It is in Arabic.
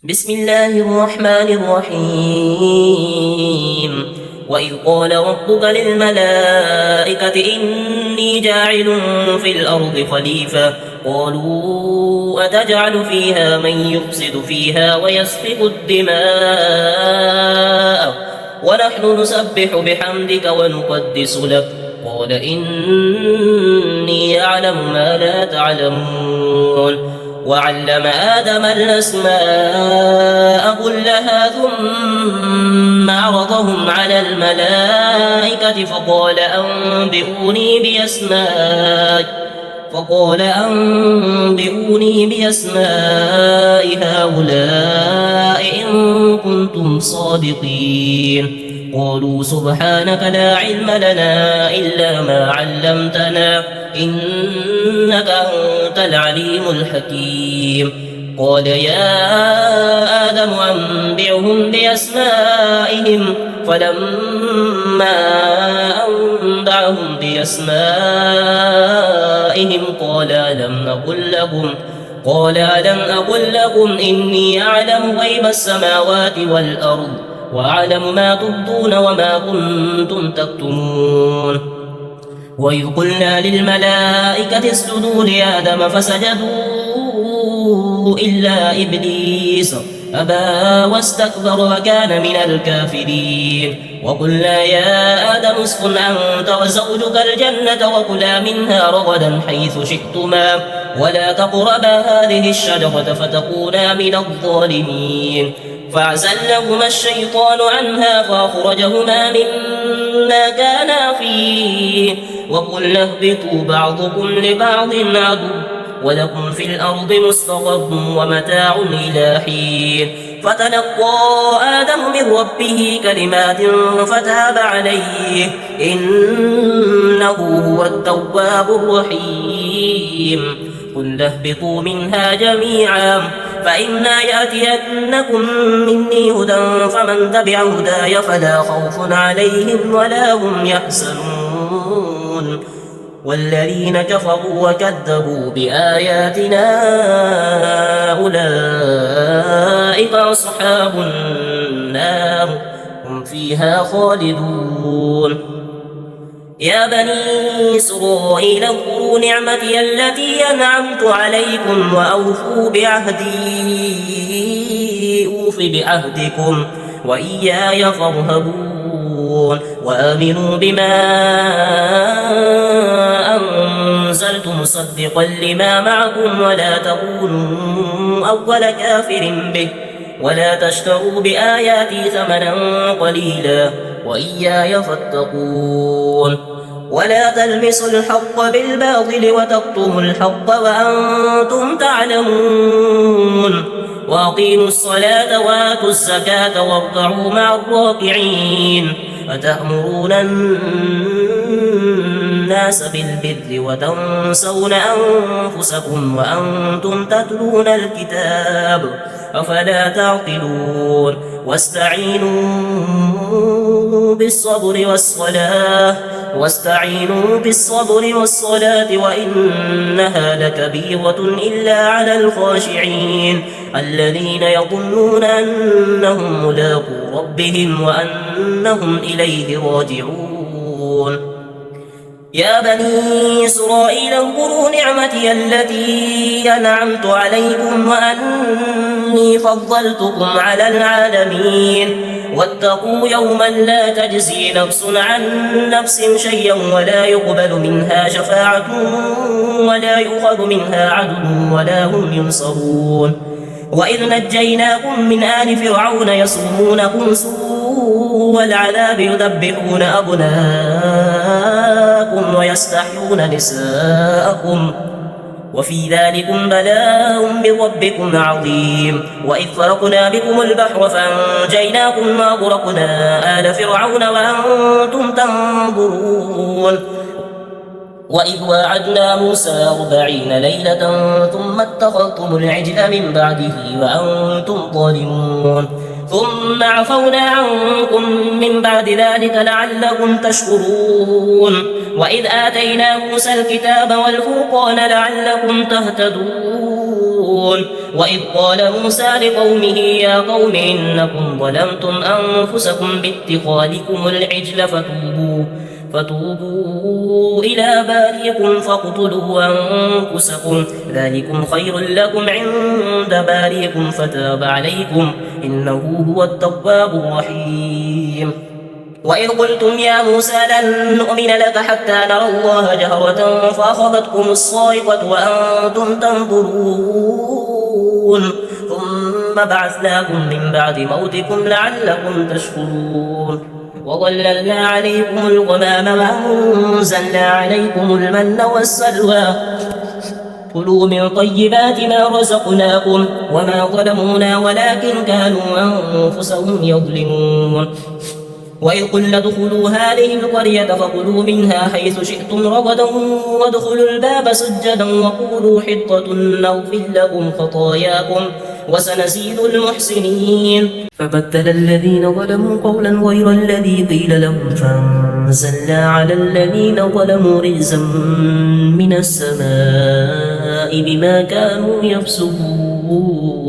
بسم الله الرحمن الرحيم. وإذ قال ربك للملائكة إني جاعل في الأرض خليفة قالوا أتجعل فيها من يفسد فيها ويسفك الدماء ونحن نسبح بحمدك ونقدس لك قال إني أعلم ما لا تعلمون. وعلم آدم الأسماء كلها ثم عرضهم على الملائكة فقال أنبئوني بأسماء هؤلاء إن كنتم صادقين. قالوا سبحانك لا علم لنا إلا ما علمتنا إنك أنت العليم الحكيم. قال يا آدم أنبئهم بأسمائهم فلما أنبأهم بأسمائهم قال ألم أقل لكم إني أعلم غيب السماوات والأرض وأعلم ما تبدون وما كنتم تكتمون. وإذ قلنا للملائكة اسجدوا لآدم فسجدوا إلا إبليس أبى واستكبر وكان من الكافرين. وقلنا يا آدم اسكن أنت وزوجك الجنة وكلا منها رغدا حيث شئتما ولا تقربا هذه الشجرة فتكونا من الظالمين. فأزلهما الشيطان عنها فأخرجهما مما كانا فيه وقلنا اهبطوا بعضكم لبعض عدو ولكم في الأرض مستقر ومتاع إلى حين. فتلقى آدم من ربه كلمات فتاب عليه إنه هو التواب الرحيم. قل اهبطوا منها جميعا فإما يأتينكم مني هدى فمن تبع هداي فلا خوف عليهم ولا هم يحزنون. والذين كفروا وكذبوا بآياتنا أولئك أصحاب النار هم فيها خالدون. يا بني إسرائيل اذكروا نعمتي التي أنعمت عليكم وأوفوا بعهدي أوف بعهدكم وإياي فارهبون. وآمنوا بما أنزلت مصدقا لما معكم ولا تكونوا أول كافر به ولا تشتروا بآياتي ثمنا قليلا وإياي فاتقون. ولا تلمسوا الحق بالباطل وتكتموا الحق وأنتم تعلمون. وأقيموا الصلاة وآتوا الزكاة واركعوا مع الراكعين. أتأمرون الناس بالبر وتنسون أنفسكم وأنتم تتلون الكتاب أفلا تعقلون. واستعينوا بالصبر والصلاة وإنها لكبيرة إلا على الخاشعين الذين يظنون أنهم ملاقو ربهم وأنهم إليه راجعون. يا بني إسرائيل اذكروا نعمتي التي أنعمت عليكم وأني فضلتكم على العالمين. واتقوا يوما لا تجزي نفس عن نفس شيئا ولا يقبل منها شفاعة ولا يؤخذ منها عدل ولا هم ينصرون. وإذ نجيناكم من آل فرعون يصومونكم سوء العذاب يذبحون أبناءكم ويستحيون نساءكم وفي ذلكم بلاء من ربكم عظيم. وإذ فرقنا بكم البحر فأنجيناكم وأغرقنا آل فرعون وأنتم تنظرون. وإذ واعدنا موسى 40 ليلة ثم اتخذتم العجل من بعده وأنتم ظالمون. ثم عفونا عنكم من بعد ذلك لعلكم تشكرون وإذ آتينا موسى الكتاب والفرقان لعلكم تهتدون وإذ قال موسى لقومه يا قوم إنكم ظلمتم أنفسكم باتخاذكم العجل فتوبوا إلى بارئكم فاقتلوا أنفسكم ذلكم خير لكم عند بارئكم فتاب عليكم إنه هو التواب الرحيم وإذ قلتم يا موسى لن نؤمن لك حتى نرى الله جهرة فأخذتكم الصاعقة وأنتم تنظرون ثم بعثناكم من بعد موتكم لعلكم تشكرون وظللنا عليكم الغمام وأنزلنا عليكم المن والسلوى كلوا من طيبات ما رزقناكم وما ظلمونا ولكن كانوا أنفسهم يظلمون وإذ قلنا ادخلوا هذه القرية فكلوا منها حيث شئتم رغدا وادخلوا الباب سجدا وقولوا حطة نغفر لكم خطاياكم وسنزيد المحسنين فبدل الذين ظلموا قولا غير الذي قيل لهم فأنزلنا على الذين ظلموا رجزا من السماء بما كانوا يفسقون